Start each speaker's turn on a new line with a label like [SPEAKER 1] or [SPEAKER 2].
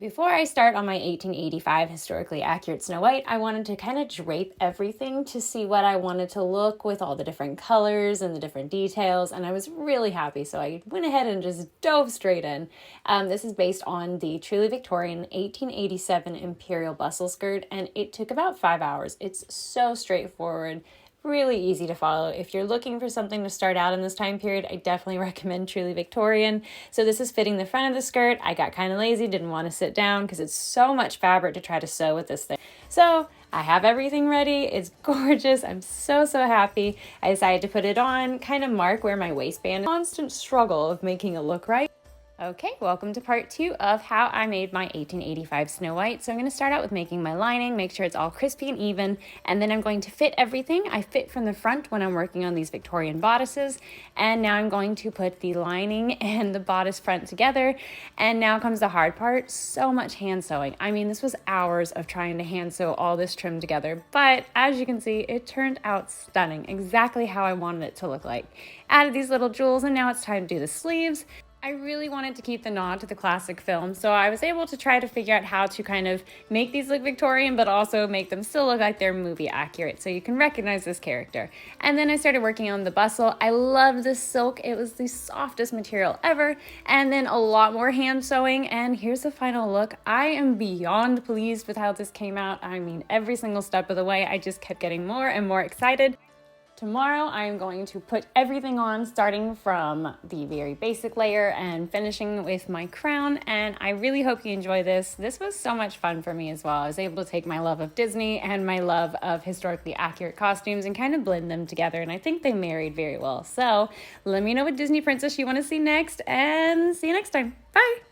[SPEAKER 1] Before I start on my 1885 historically accurate Snow White, I wanted to kind of drape everything to see what I wanted to look with all the different colors and the different details, and I was really happy, so I went ahead and just dove straight in. This is based on the truly Victorian 1887 Imperial bustle skirt, and it took about 5 hours. It's so straightforward, really easy to follow. If you're looking for something to start out in this time period, I definitely recommend Truly Victorian. So this is fitting the front of the skirt. I got kind of lazy, didn't want to sit down because it's so much fabric to try to sew with this thing. So I have everything ready. It's gorgeous. I'm so happy. I decided to put it on, kind of mark where my waistband is. Constant struggle of making it look right. Okay, welcome to part 2 of how I made my 1885 Snow White. So I'm going to start out with making my lining, make sure it's all crispy and even, and then I'm going to fit everything. I fit from the front when I'm working on these Victorian bodices, and now I'm going to put the lining and the bodice front together, and now comes the hard part, so much hand sewing. I mean, this was hours of trying to hand sew all this trim together, but as you can see, it turned out stunning, exactly how I wanted it to look like. Added these little jewels, and now it's time to do the sleeves. I really wanted to keep the nod to the classic film, so I was able to try to figure out how to kind of make these look Victorian, but also make them still look like they're movie accurate, so you can recognize this character. And then I started working on the bustle. I love this silk. It was the softest material ever, and then a lot more hand sewing, and here's the final look. I am beyond pleased with how this came out. I mean, every single step of the way, I just kept getting more and more excited. Tomorrow, I'm going to put everything on, starting from the very basic layer and finishing with my crown, and I really hope you enjoy this. This was so much fun for me as well. I was able to take my love of Disney and my love of historically accurate costumes and kind of blend them together, and I think they married very well. So let me know what Disney princess you want to see next, and see you next time. Bye!